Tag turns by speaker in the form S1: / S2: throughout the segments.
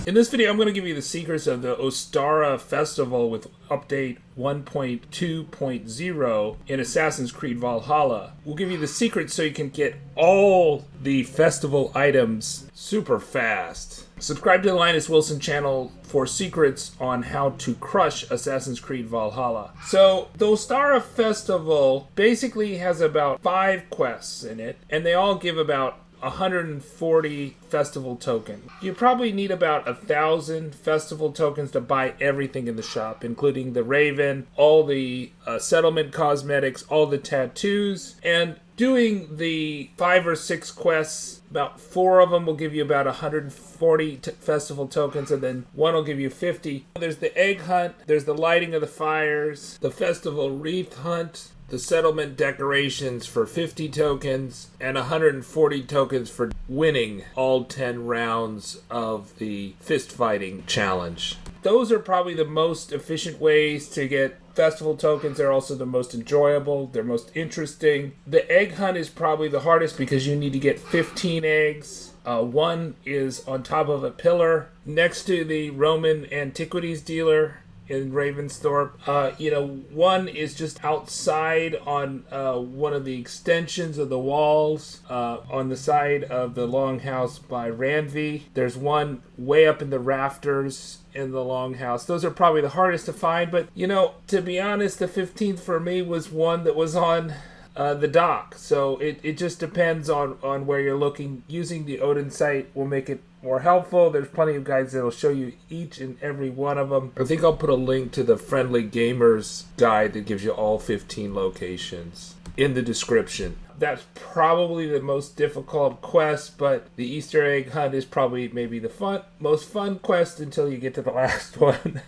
S1: In this video, I'm going to give you the secrets of the Ostara Festival with update 1.2.0 in Assassin's Creed Valhalla. We'll give you the secrets so you can get all the festival items super fast. Subscribe to the Linus Wilson channel for secrets on how to crush Assassin's Creed Valhalla. So, the Ostara Festival basically has about 5 quests in it, and they all give about 140 festival tokens. You probably need about 1,000 festival tokens to buy everything in the shop, including the Raven, all the settlement cosmetics, all the tattoos, and doing the 5 or 6 quests, about 4 of them will give you about 140 festival tokens, and then 1 will give you 50. There's the egg hunt, there's the lighting of the fires, the festival wreath hunt, the settlement decorations for 50 tokens, and 140 tokens for winning all 10 rounds of the fist fighting challenge. Those are probably the most efficient ways to get festival tokens. They're also the most enjoyable, they're most interesting. The egg hunt is probably the hardest because you need to get 15 eggs. One is on top of a pillar next to the Roman antiquities dealer in Ravensthorpe. One is just outside on one of the extensions of the walls on the side of the longhouse by Ranvi. There's one way up in the rafters in the longhouse. Those are probably the hardest to find, but to be honest, the 15th for me was one that was on the dock. So it just depends on where you're looking. Using the Odin site will make it more helpful. There's plenty of guides that'll show you each and every one of them. I think I'll put a link to the Friendly Gamers guide that gives you all 15 locations in the description. That's probably the most difficult quest, but the Easter egg hunt is probably maybe the most fun quest until you get to the last one.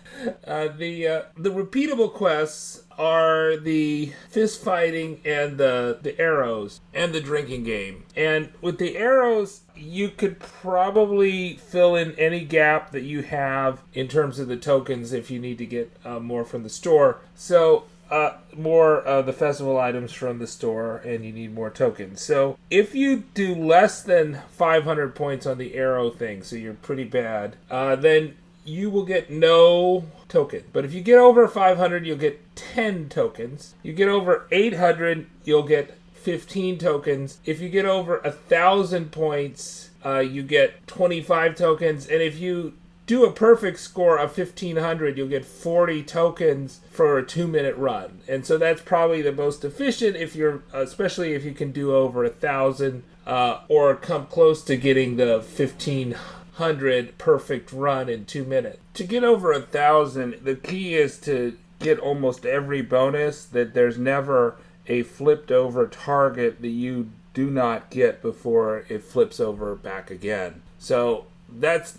S1: The repeatable quests are the fist fighting and the arrows and the drinking game. And with the arrows, you could probably fill in any gap that you have in terms of the tokens if you need to get more from the store. So more of the festival items from the store, and you need more tokens. So if you do less than 500 points on the arrow thing, so you're pretty bad, then you will get no token. But if you get over 500, you'll get 10 tokens. You get over 800, you'll get 15 tokens. If you get over 1,000 points, you get 25 tokens. And if you do a perfect score of 1,500, you'll get 40 tokens for a 2-minute run. And so that's probably the most efficient especially if you can do over 1,000 or come close to getting the 1,500 perfect run in 2 minutes. To get over 1,000, the key is to get almost every bonus. That there's never a flipped over target that you do not get before it flips over back again. So that's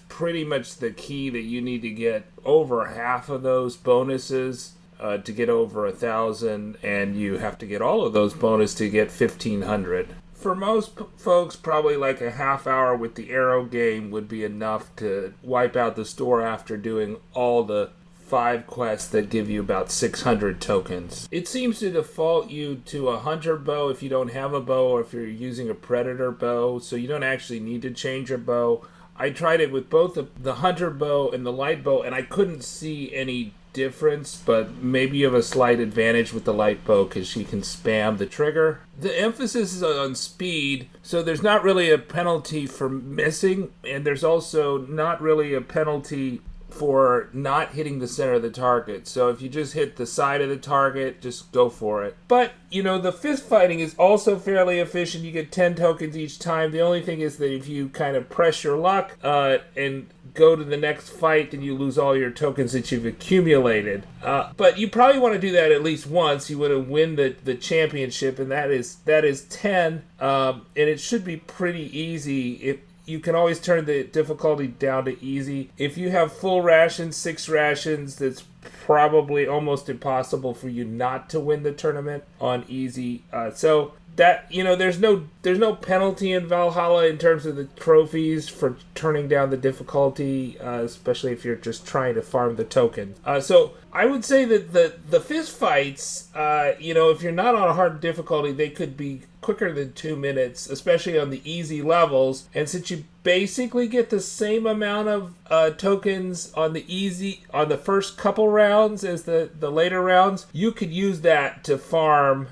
S1: pretty much the key, that you need to get over half of those bonuses to get over 1,000, and you have to get all of those bonuses to get 1,500. For most folks, probably like a half hour with the arrow game would be enough to wipe out the store after doing all the 5 quests that give you about 600 tokens. It seems to default you to a hunter bow if you don't have a bow, or if you're using a predator bow, so you don't actually need to change your bow. I tried it with both the hunter bow and the light bow, and I couldn't see any difference, but maybe you have a slight advantage with the light bow because you can spam the trigger. The emphasis is on speed, so there's not really a penalty for missing, and there's also not really a penalty for not hitting the center of the target. So if you just hit the side of the target, just go for it. But, the fist fighting is also fairly efficient. You get 10 tokens each time. The only thing is that if you kind of press your luck and go to the next fight, then you lose all your tokens that you've accumulated. But you probably want to do that at least once. You want to win the championship, and that is 10. And it should be pretty easy. You can always turn the difficulty down to easy. If you have full rations, 6 rations, that's probably almost impossible for you not to win the tournament on easy. So that, there's no penalty in Valhalla in terms of the trophies for turning down the difficulty, especially if you're just trying to farm the token. So I would say that the fist fights, if you're not on a hard difficulty, they could be quicker than 2 minutes, especially on the easy levels. And since you basically get the same amount of tokens on the first couple rounds as the later rounds, you could use that to farm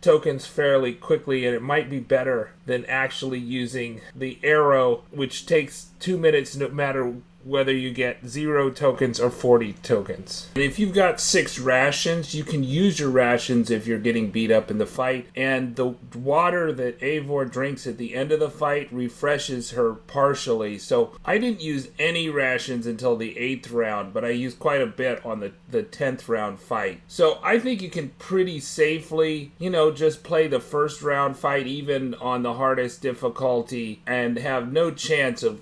S1: tokens fairly quickly, and it might be better than actually using the arrow, which takes 2 minutes no matter whether you get 0 tokens or 40 tokens. And if you've got 6 rations, you can use your rations if you're getting beat up in the fight. And the water that Eivor drinks at the end of the fight refreshes her partially. So I didn't use any rations until the 8th round, but I used quite a bit on the 10th round fight. So I think you can pretty safely, just play the first round fight even on the hardest difficulty and have no chance of,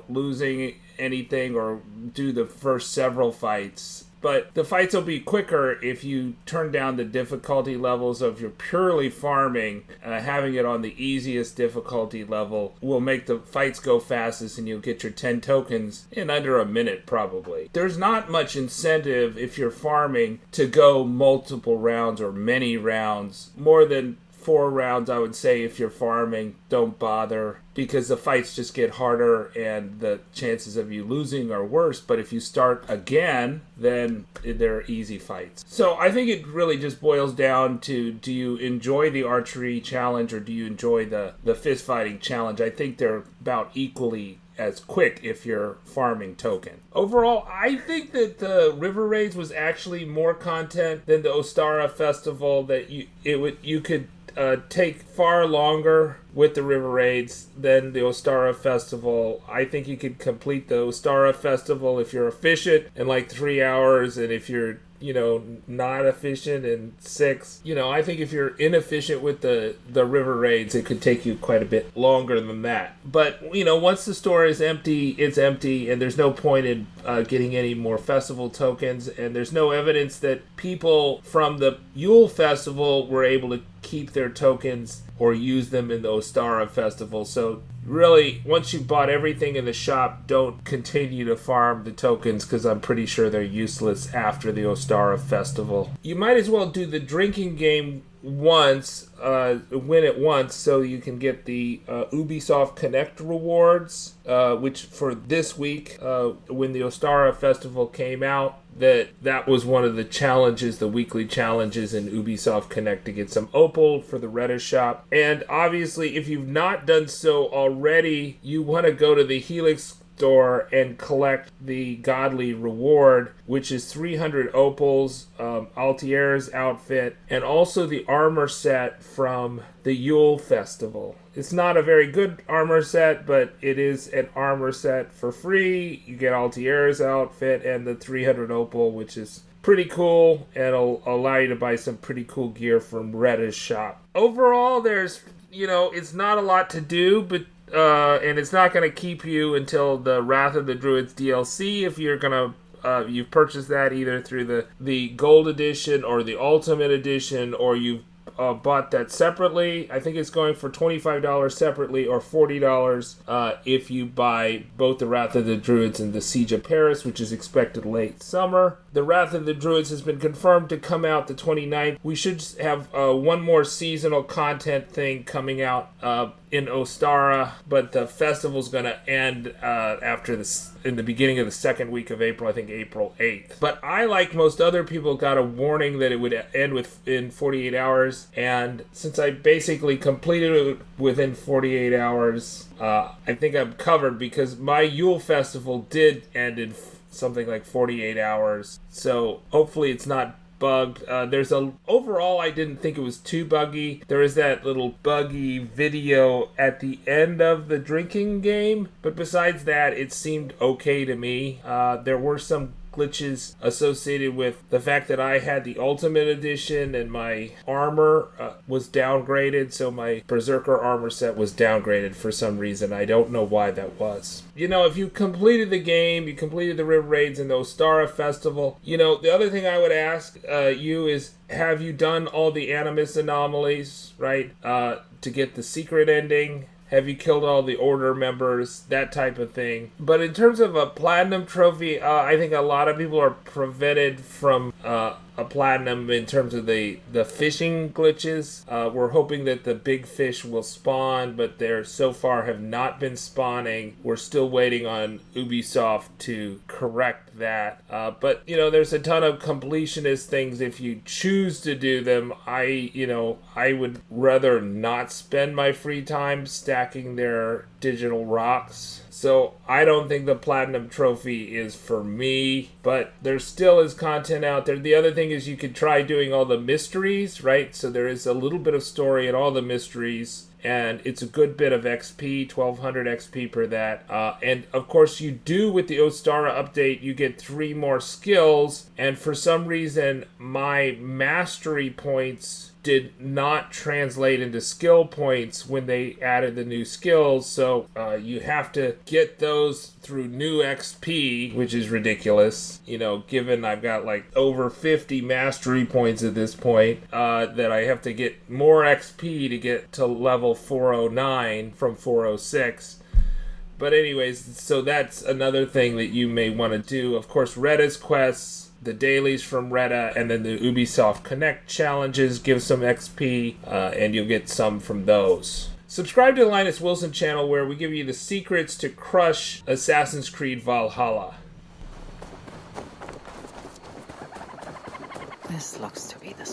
S1: losing anything or do the first several fights. But the fights will be quicker if you turn down the difficulty levels. If you're purely farming, having it on the easiest difficulty level will make the fights go fastest, and you'll get your 10 tokens in under a minute probably. There's not much incentive if you're farming to go multiple rounds or many rounds. More than 4 rounds, I would say, if you're farming, don't bother, because the fights just get harder and the chances of you losing are worse. But if you start again, then they're easy fights. So I think it really just boils down to, do you enjoy the archery challenge or do you enjoy the fist fighting challenge? I think they're about equally as quick if you're farming token. Overall, I think that the River Raids was actually more content than the Ostara Festival. That you could take far longer with the River Raids than the Ostara Festival. I think you could complete the Ostara Festival if you're efficient in like 3 hours, and if you're not efficient in 6. I think if you're inefficient with the River Raids, it could take you quite a bit longer than that. But, once the store is empty, it's empty, and there's no point in getting any more festival tokens, and there's no evidence that people from the Yule Festival were able to keep their tokens or use them in the Ostara Festival. So really, once you've bought everything in the shop, don't continue to farm the tokens, because I'm pretty sure they're useless after the Ostara Festival. You might as well do the drinking game once, win it once, so you can get the Ubisoft Connect rewards, which for this week, when the Ostara Festival came out, that was one of the challenges, the weekly challenges in Ubisoft Connect, to get some opal for the Reddish shop. And obviously, if you've not done so already, you want to go to the Helix store and collect the godly reward, which is 300 opals, Altier's outfit, and also the armor set from the Yule Festival. It's not a very good armor set, but it is an armor set for free. You get Altier's outfit and the 300 opal, which is pretty cool, and it'll allow you to buy some pretty cool gear from Retta's shop. Overall, there's, it's not a lot to do, but and it's not going to keep you until the Wrath of the Druids DLC if you're going to you've purchased that either through the Gold Edition or the Ultimate Edition, or you've bought that separately. I think it's going for $25 separately, or $40 if you buy both the Wrath of the Druids and the Siege of Paris, which is expected late summer. The Wrath of the Druids has been confirmed to come out the 29th. We should have one more seasonal content thing coming out in Ostara, but the festival's going to end after this, in the beginning of the second week of April, I think April 8th. But I, like most other people, got a warning that it would end in 48 hours, and since I basically completed it within 48 hours, I think I'm covered, because my Yule Festival did end in something like 48 hours, so hopefully it's not bugged. Overall, I didn't think it was too buggy. There is that little buggy video at the end of the drinking game, but besides that, it seemed okay to me. There were some glitches associated with the fact that I had the Ultimate Edition and my armor was downgraded, so my Berserker armor set was downgraded for some reason. I don't know why that was. If you completed the game, you completed the River Raids and the Ostara Festival, the other thing I would ask you is, have you done all the Animus anomalies, right, to get the secret ending? Have you killed all the Order members? That type of thing. But in terms of a Platinum trophy, I think a lot of people are prevented from a Platinum in terms of the fishing glitches. We're hoping that the big fish will spawn, but there so far have not been spawning. We're still waiting on Ubisoft to correct that. But, you know, there's a ton of completionist things if you choose to do them. I would rather not spend my free time stacking their digital rocks. So I don't think the Platinum trophy is for me, but there still is content out there. The other thing is you could try doing all the mysteries, right? So there is a little bit of story in all the mysteries, and it's a good bit of XP, 1200 XP per that. And of course you do with the Ostara update, you get 3 more skills, and for some reason my mastery points did not translate into skill points when they added the new skills, so you have to get those through new XP, which is ridiculous, you know, given I've got like over 50 mastery points at this point, that I have to get more XP to get to level 409 from 406. But anyways, so that's another thing that you may want to do. Of course, Retta's quests, the dailies from Retta, and then the Ubisoft Connect challenges give some XP, and you'll get some from those. Subscribe to the Linus Wilson channel where we give you the secrets to crush Assassin's Creed Valhalla.
S2: This looks to be the